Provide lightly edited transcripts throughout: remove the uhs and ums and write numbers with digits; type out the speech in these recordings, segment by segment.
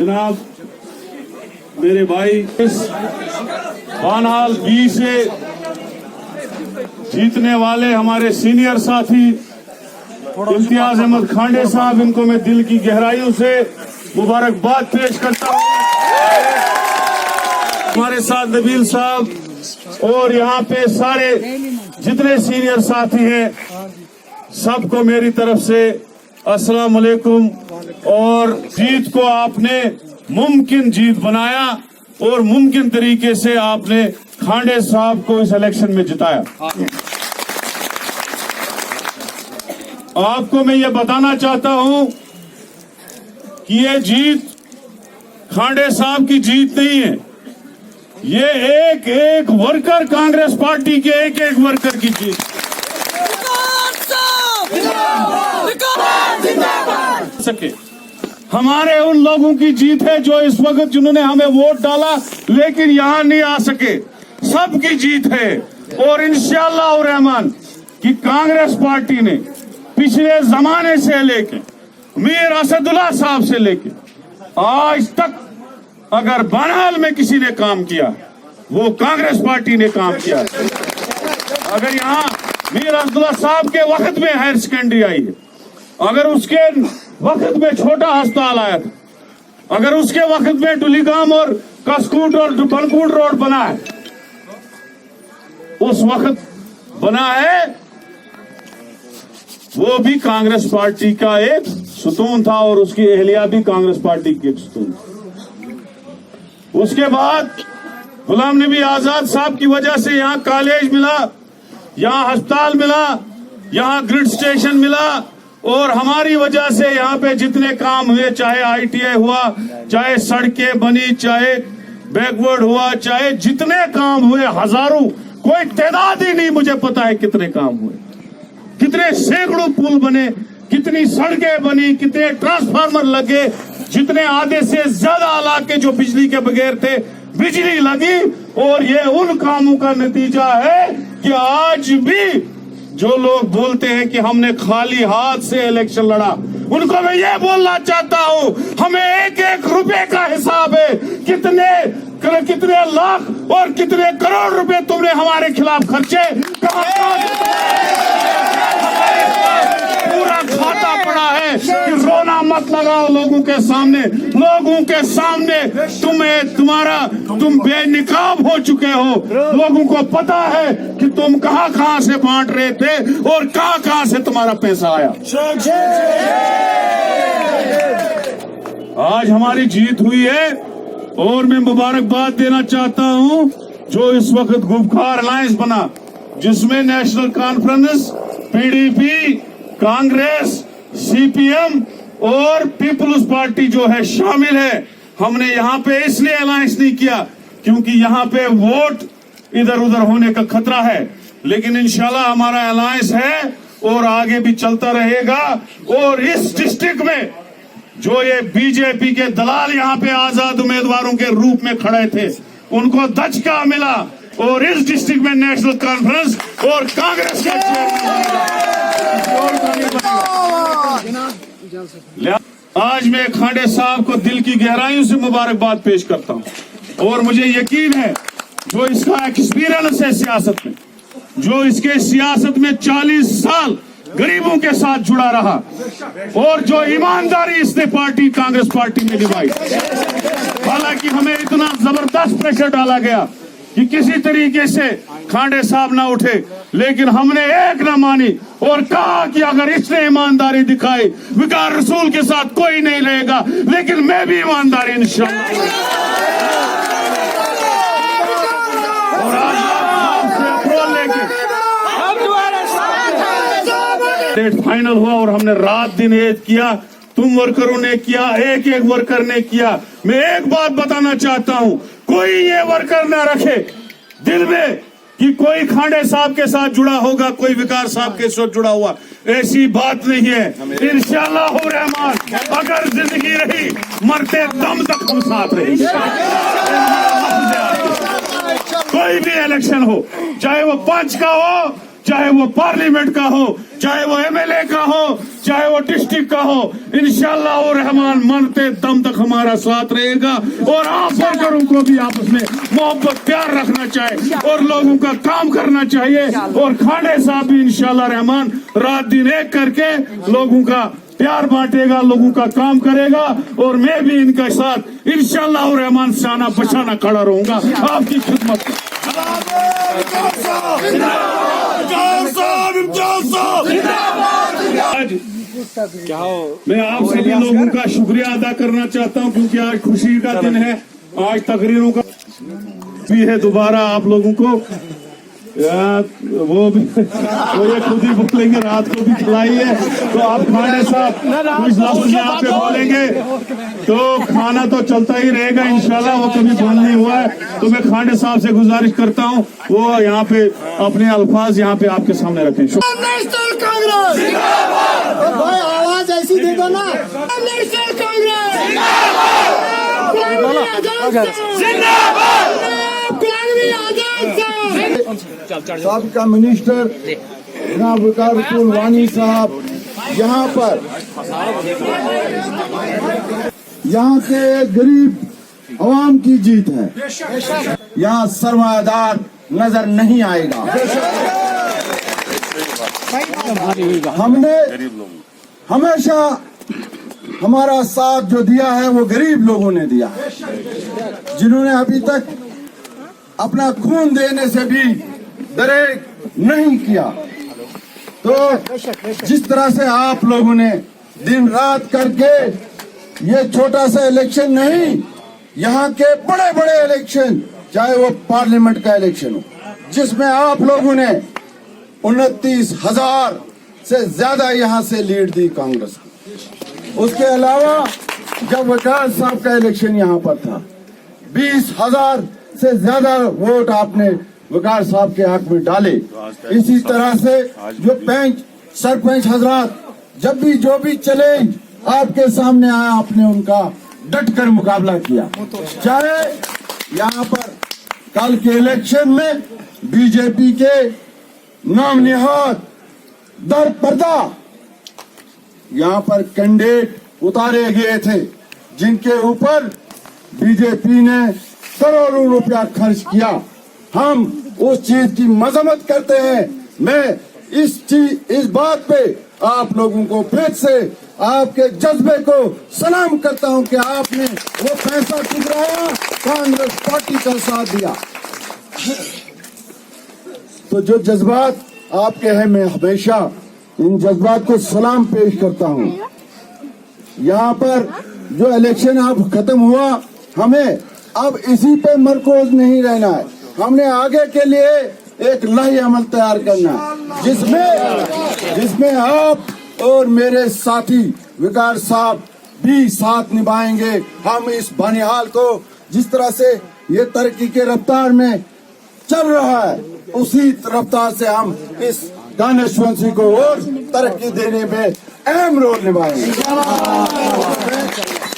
जनाब मेरे भाई इस बानहाल बी से जीतने वाले हमारे सीनियर साथी इम्तियाज अहमद खांडे साहब, इनको मैं दिल की गहराइयों से मुबारकबाद पेश करता हूँ। हमारे साथ नबील साहब और यहाँ पे सारे जितने सीनियर साथी हैं, सबको मेरी तरफ से अस्सलाम वालेकुम। और जीत को आपने मुमकिन जीत बनाया और मुमकिन तरीके से आपने खांडे साहब को इस इलेक्शन में जिताया। आपको मैं ये बताना चाहता हूं कि ये जीत खांडे साहब की जीत नहीं है, ये एक एक वर्कर, कांग्रेस पार्टी के एक एक वर्कर की जीत सके। हमारे उन लोगों की जीत है जो इस वक्त जिन्होंने हमें वोट डाला लेकिन यहां नहीं आ सके, सबकी जीत है। और इंशाअल्लाह और रहमान कि कांग्रेस पार्टी ने पिछले जमाने से लेके मीर असदुल्ला साहब से लेके आज तक अगर बानहाल में किसी ने काम किया वो कांग्रेस पार्टी ने काम किया। अगर यहाँ मीर असदुल्ला साहब के वक्त में हायर सेकेंडरी आई है, अगर उसके वक्त में छोटा अस्पताल आया था, अगर उसके वक्त में डुलीगाम और कसकूट और बनकूट रोड बना है, उस वक्त बना है, वो भी कांग्रेस पार्टी का एक सुतून था और उसकी एहलिया भी कांग्रेस पार्टी की एक सुतून थी। उसके बाद गुलाम नबी आजाद साहब की वजह से यहाँ कॉलेज मिला, यहाँ अस्पताल मिला, यहाँ ग्रिड स्टेशन मिला और हमारी वजह से यहाँ पे जितने काम हुए, चाहे ITI हुआ, चाहे सड़कें बनी, चाहे बैकवर्ड हुआ, चाहे जितने काम हुए, हजारों, कोई तादाद ही नहीं मुझे पता है कितने काम हुए, कितने सैकड़ों पुल बने, कितनी सड़कें बनी, कितने ट्रांसफार्मर लगे, जितने आधे से ज्यादा इलाके जो बिजली के बगैर थे बिजली लगी। और ये उन कामों का नतीजा है कि आज भी जो लोग बोलते हैं कि हमने खाली हाथ से इलेक्शन लड़ा, उनको मैं ये बोलना चाहता हूँ, हमें एक एक रुपए का हिसाब है, कितने लाख और कितने करोड़ रुपए तुमने हमारे खिलाफ खर्चे, पूरा खाता पड़ा है कि रोना मत लगाओ लोगों के सामने। लोगों के सामने तुम बेनिकाब हो चुके हो, लोगों को पता है कि तुम कहां से बांट रहे थे और कहां से तुम्हारा पैसा आया। आज हमारी जीत हुई है और मैं मुबारकबाद देना चाहता हूं जो इस वक्त गुफखार अलायंस बना, जिसमें national conference, PDP, Congress, CPM और पीपल्स पार्टी जो है शामिल है। हमने यहाँ पे इसलिए अलायंस नहीं किया क्योंकि यहाँ पे वोट इधर उधर होने का खतरा है, लेकिन इंशाल्लाह हमारा अलायंस है और आगे भी चलता रहेगा। और इस डिस्ट्रिक्ट में जो ये बीजेपी के दलाल यहाँ पे आजाद उम्मीदवारों के रूप में खड़े थे, उनको दचका मिला और इस डिस्ट्रिक्ट में नेशनल कॉन्फ्रेंस और कांग्रेस का आज मैं खांडे साहब को दिल की गहराइयों से मुबारकबाद पेश करता हूं। और मुझे यकीन है जो इसका एक्सपीरियंस है सियासत में, जो इसके सियासत में 40 साल गरीबों के साथ जुड़ा रहा और जो ईमानदारी इसने कांग्रेस पार्टी में निभाई। हालांकि हमें इतना जबरदस्त प्रेशर डाला गया कि किसी तरीके से खांडे साहब ना उठे, लेकिन हमने एक न मानी और कहा कि अगर इसने ईमानदारी दिखाई, विकार रसूल के साथ कोई नहीं रहेगा, लेकिन मैं भी ईमानदारी इंशाअल्लाह। और आज आपसे अप्रोल लेके डेट फाइनल हुआ और हमने रात दिन एक किया, तुम वर्करों ने किया, एक एक वर्कर ने किया। मैं एक बात बताना चाहता हूं, कोई ये वर्कर ना रखे दिल में कि कोई खांडे साहब के साथ जुड़ा होगा, कोई विकार साहब के साथ जुड़ा हुआ, ऐसी बात नहीं है। इंशाअल्लाह हो रहमान, अगर जिंदगी रही मरते दम तक हम साथ रहेंगे। कोई भी इलेक्शन हो, चाहे वो 5 का हो, चाहे वो पार्लियामेंट का हो, चाहे वो एमएलए का हो, चाहे वो डिस्ट्रिक्ट का हो, इंशाअल्लाह वो रहमान मरते दम तक हमारा साथ रहेगा। और आप वर्करों को भी आपस में मोहब्बत प्यार रखना चाहिए और लोगों का काम करना चाहिए। और खाने साहब भी इंशाअल्लाह रहमान रात दिन एक करके लोगों का प्यार बांटेगा, लोगों का काम करेगा। और मैं भी इनके साथ इंशाअल्लाह रहमान शाना बशाना खड़ा रहूंगा आपकी खिदमत में। आज मैं आप सभी लोगों का शुक्रिया अदा करना चाहता हूं क्योंकि आज खुशी का दिन है। आज तकरीरों का भी है दोबारा आप लोगों को वो ये खुद ही बोलेंगे, रात को भी खिलाई है। तो आप खाने साहब कुछ लफ्ज़ यहाँ पे बोलेंगे तो खाना तो चलता ही रहेगा इंशाल्लाह, वो कभी बंद नहीं हुआ है। तो मैं खाने साहब से गुजारिश करता हूँ वो यहाँ पे अपने अल्फाज यहाँ पे आपके सामने रखें। नेशनल कांग्रेस भाई आवाज ऐसी दे दो ना। नेशनल कांग्रेस साबिका मिनिस्टर जनाब विकारुल वानी साहब यहाँ पर यहाँ के गरीब अवाम की जीत है। यहाँ सरमायादार नजर नहीं आएगा। हमने हमेशा हमारा साथ जो दिया है वो गरीब लोगों ने दिया है, जिन्होंने अभी तक अपना खून देने से भी दरेक नहीं किया। तो जिस तरह से आप लोगों ने दिन रात करके ये छोटा सा इलेक्शन नहीं, यहाँ के बड़े बड़े इलेक्शन, चाहे वो पार्लियामेंट का इलेक्शन हो जिसमें आप लोगों ने 29,000 से ज्यादा यहाँ से लीड दी कांग्रेस को। उसके अलावा जब विकास साहब का इलेक्शन यहाँ पर था 20,000 से ज्यादा वोट आपने विकास साहब के हक में डाले। इसी तरह से जो पंच सरपंच हजरात जब भी जो भी चैलेंज आपके सामने आया आपने उनका डट कर मुकाबला किया। चाहे यहाँ पर कल के इलेक्शन में बीजेपी के नाम निहाद दर पर्दा यहाँ पर कैंडिडेट उतारे गए थे जिनके ऊपर बीजेपी ने करोड़ों रुपया खर्च किया। हम उस चीज की मजम्मत करते हैं। मैं इस बात पे आप लोगों को फिर से आपके जज्बे को सलाम करता हूं कि आपने वो पैसा ठुकराया, कांग्रेस पार्टी का साथ दिया। तो जो जज्बात आपके हैं मैं हमेशा इन जज्बात को सलाम पेश करता हूं। यहाँ पर जो इलेक्शन अब खत्म हुआ, हमें अब इसी पे मरकूज नहीं रहना है। हमने आगे के लिए एक लाही अमल तैयार करना है जिसमें आप और मेरे साथी विकार साहब भी साथ निभाएंगे। हम इस बनिहाल को जिस तरह से ये तरक्की के रफ्तार में चल रहा है उसी रफ्तार से हम इस कॉन्स्टिट्यूएंसी को और तरक्की देने में अहम रोल निभाएंगे।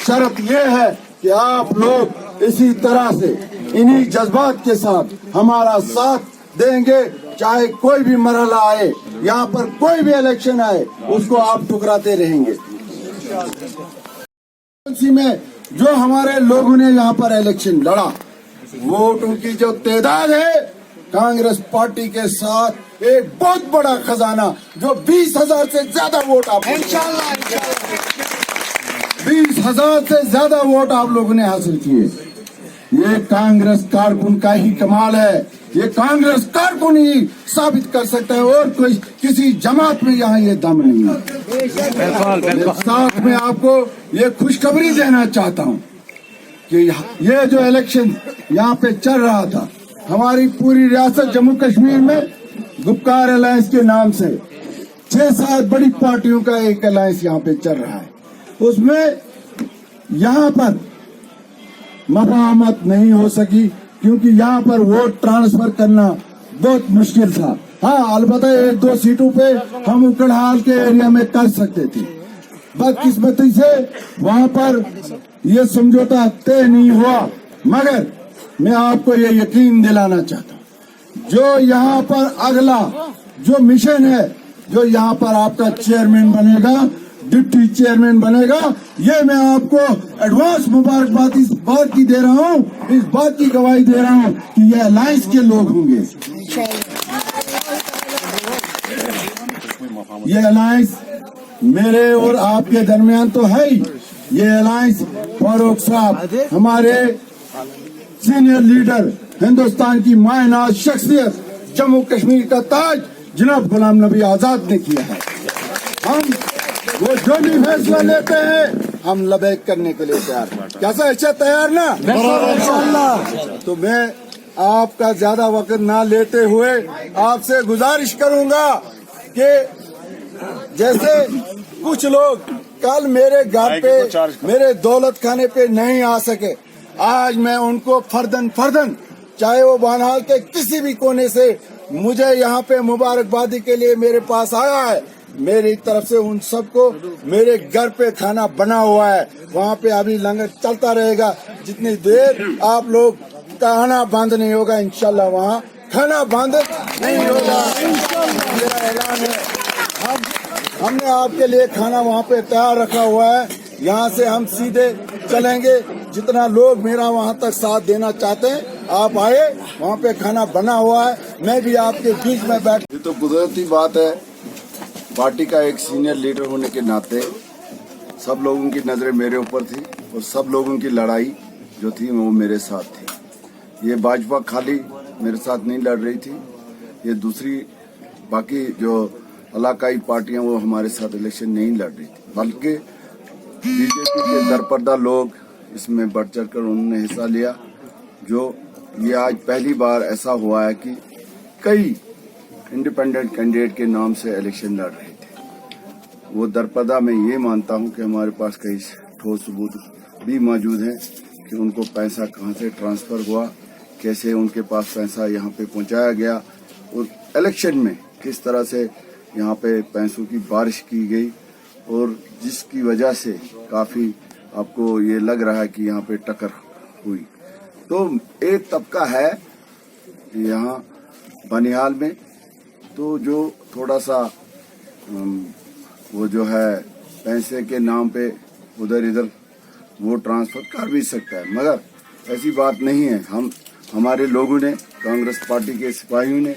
शर्त यह है कि आप लोग इसी तरह से इन्हीं जज्बात के साथ हमारा साथ देंगे। चाहे कोई भी मरहला आए, यहाँ पर कोई भी इलेक्शन आए, उसको आप ठुकराते रहेंगे। में जो हमारे लोगों ने यहाँ पर इलेक्शन लड़ा, वोटों की जो तादाद है कांग्रेस पार्टी के साथ एक बहुत बड़ा खजाना, जो 20,000 से ज्यादा वोट आप 20,000 से ज्यादा वोट आप लोगों ने हासिल किए। ये कांग्रेस कारकुन का ही कमाल है। ये कांग्रेस कारकुन ही साबित कर सकता है और कोई किसी जमात में यहाँ ये दम नहीं है। साथ में आपको ये खुशखबरी देना चाहता हूँ कि ये जो इलेक्शन यहाँ पे चल रहा था, हमारी पूरी रियासत जम्मू कश्मीर में गुपकार अलायंस के नाम से 6-7 बड़ी पार्टियों का एक अलायंस यहाँ पे चल रहा है। उसमें यहाँ पर मफाहमत नहीं हो सकी क्योंकि यहाँ पर वोट ट्रांसफर करना बहुत मुश्किल था। हाँ, अलबत्ता 1-2 सीटों पे हम उकड़हाल के एरिया में कर सकते थे। बदकिस्मती से वहाँ पर ये समझौता तय नहीं हुआ। मगर मैं आपको ये यकीन दिलाना चाहता हूँ, जो यहाँ पर अगला जो मिशन है, जो यहाँ पर आपका चेयरमैन बनेगा, डिप्टी चेयरमैन बनेगा, ये मैं आपको एडवांस मुबारकबाद इस बात की दे रहा हूँ, इस बात की गवाही दे रहा हूँ कि ये अलायंस के लोग होंगे। ये अलायंस मेरे और आपके दरमियान तो है ही। ये अलायंस फारूक साहब, हमारे सीनियर लीडर, हिंदुस्तान की मायनाज शख्सियत, जम्मू कश्मीर का ताज जनाब गुलाम नबी आजाद ने किया है। हम वो जो भी फैसला लेते हैं हम लबैक करने के लिए तैयार हैं। कैसा अच्छा तैयार ना? इंशाअल्लाह। तो मैं आपका ज्यादा वक्त ना लेते हुए आपसे गुजारिश करूंगा कि जैसे कुछ लोग कल मेरे घर पे, मेरे दौलत खाने पे नहीं आ सके, आज मैं उनको फर्दन चाहे वो बनहाल के किसी भी कोने से मुझे यहाँ पे मुबारकबादी के लिए मेरे पास आया है, मेरी तरफ से उन सबको, मेरे घर पे खाना बना हुआ है, वहाँ पे अभी लंगर चलता रहेगा जितनी देर आप लोग का आना बंद नहीं होगा। इंशाल्लाह वहाँ खाना बंद नहीं होगा, मेरा ऐलान है। हमने आपके लिए खाना वहाँ पे तैयार रखा हुआ है, यहाँ से हम सीधे चलेंगे। जितना लोग मेरा वहाँ तक साथ देना चाहते हैं आप आए, वहाँ पे खाना बना हुआ है, मैं भी आपके बीच में बैठ। ये तो कुदरती बात है, पार्टी का एक सीनियर लीडर होने के नाते सब लोगों की नजरें मेरे ऊपर थी और सब लोगों की लड़ाई जो थी वो मेरे साथ थी। ये भाजपा खाली मेरे साथ नहीं लड़ रही थी, ये दूसरी बाकी जो इलाकाई पार्टियां वो हमारे साथ इलेक्शन नहीं लड़ रही थी, बल्कि बीजेपी के दरपर्दा लोग इसमें बढ़ चढ़ कर उन्होंने हिस्सा लिया। जो ये आज पहली बार ऐसा हुआ है कि कई इंडिपेंडेंट कैंडिडेट के नाम से इलेक्शन लड़ रहे थे। वो दरपर्दा मैं ये मानता हूं कि हमारे पास कई ठोस सबूत भी मौजूद हैं कि उनको पैसा कहां से ट्रांसफर हुआ, कैसे उनके पास पैसा यहाँ पे पहुंचाया गया और इलेक्शन में किस तरह से यहाँ पे पैसों की बारिश की गई और जिसकी वजह से काफी आपको ये लग रहा है कि यहाँ पे टक्कर हुई। तो एक तबका है यहाँ बनिहाल में, तो जो थोड़ा सा वो जो है पैसे के नाम पे उधर इधर वो ट्रांसफर कर भी सकता है, मगर ऐसी बात नहीं है। हमारे लोगों ने, कांग्रेस पार्टी के सिपाहियों ने,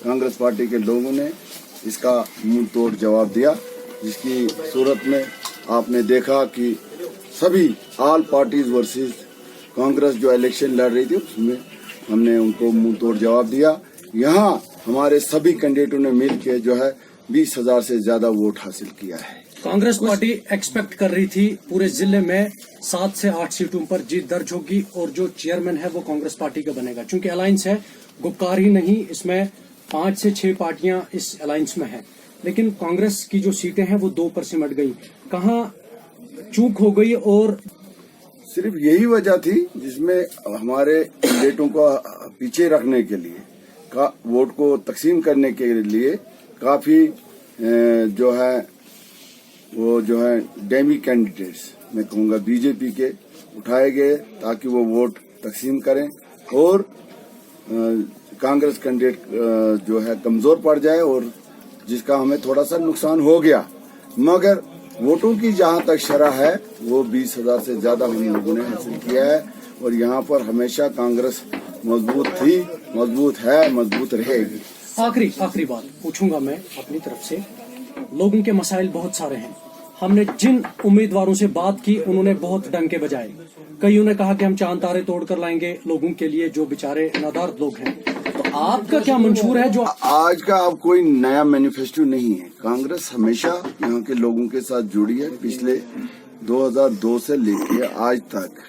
कांग्रेस पार्टी के लोगों ने इसका मुंह तोड़ जवाब दिया, जिसकी सूरत में आपने देखा कि सभी ऑल पार्टीज वर्सेस कांग्रेस जो इलेक्शन लड़ रही थी उसमें हमने उनको मुंह तोड़ जवाब दिया। यहाँ हमारे सभी कैंडिडेटों ने मिल के जो है 20,000 से ज्यादा वोट हासिल किया है। कांग्रेस पार्टी एक्सपेक्ट कर रही थी पूरे जिले में 7 से 8 सीटों पर जीत दर्ज होगी और जो चेयरमैन है वो कांग्रेस पार्टी का बनेगा। चूंकि अलायंस है, गुपकार ही नहीं, इसमें 5 से 6 पार्टियां इस अलायंस में हैं, लेकिन कांग्रेस की जो सीटें हैं वो 2 पर सिमट गई। कहाँ चूक हो गई? और सिर्फ यही वजह थी जिसमें हमारे कैंडिडेटों को पीछे रखने के लिए, का वोट को तकसीम करने के लिए काफी जो है वो जो है डेमी कैंडिडेट्स मैं कहूँगा बीजेपी के उठाए गए ताकि वो वोट तकसीम करें और कांग्रेस कैंडिडेट जो है कमजोर पड़ जाए, और जिसका हमें थोड़ा सा नुकसान हो गया। मगर वोटों की जहां तक शरह है वो 20,000 से ज्यादा हम लोगों ने हासिल किया है और यहाँ पर हमेशा कांग्रेस मजबूत थी, मजबूत है, मजबूत रहेगी। आखिरी बात पूछूंगा मैं अपनी तरफ से। लोगों के मसाइल बहुत सारे हैं, हमने जिन उम्मीदवारों से बात की उन्होंने बहुत डंके बजाए। कईयों ने कहा कि हम चांद तारे तोड़ कर लाएंगे लोगों के लिए जो बेचारे नादार लोग हैं। तो आपका क्या मंशूर है? जो आज का अब कोई नया मैनिफेस्टो नहीं है, कांग्रेस हमेशा यहाँ के लोगों के साथ जुड़ी है। पिछले 2002 से लेकर आज तक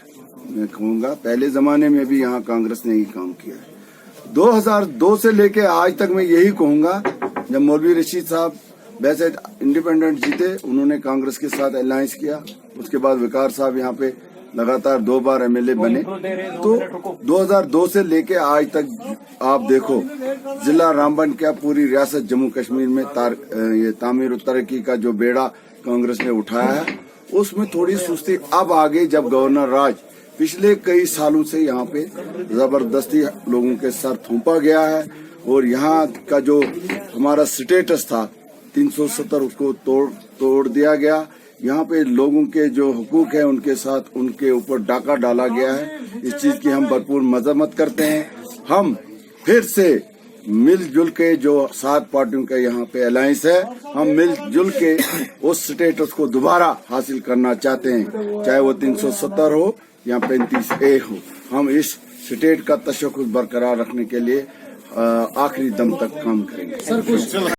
मैं कहूँगा, पहले जमाने में भी यहाँ कांग्रेस ने ही काम किया है। 2002 से लेकर आज तक मैं यही कहूँगा, जब मौलवी रशीद साहब वैसे इंडिपेंडेंट जीते, उन्होंने कांग्रेस के साथ अलायंस किया। उसके बाद विकार साहब यहाँ पे लगातार 2 बार एमएलए बने। तो 2002 से लेके आज तक आप देखो, जिला रामबन क्या पूरी रियासत जम्मू कश्मीर में ये तामीर और तरक्की का जो बेड़ा कांग्रेस ने उठाया है, उसमें थोड़ी सुस्ती अब आ गई जब गवर्नर राज पिछले कई सालों से यहाँ पे जबरदस्ती लोगों के सर थोपा गया है और यहाँ का जो हमारा स्टेटस था 370 उसको तोड़ दिया गया। यहाँ पे लोगों के जो हुकूक है उनके साथ उनके ऊपर डाका डाला गया है। इस चीज की हम भरपूर मजम्मत करते हैं। हम फिर से मिलजुल के जो 7 पार्टियों का यहाँ पे अलायंस है, हम मिलजुल के उस स्टेटस को दोबारा हासिल करना चाहते हैं, चाहे वो 370 हो या 35A हो। हम इस स्टेट का तशक्कुस बरकरार रखने के लिए आखिरी दम तक काम करेंगे। सर कुछ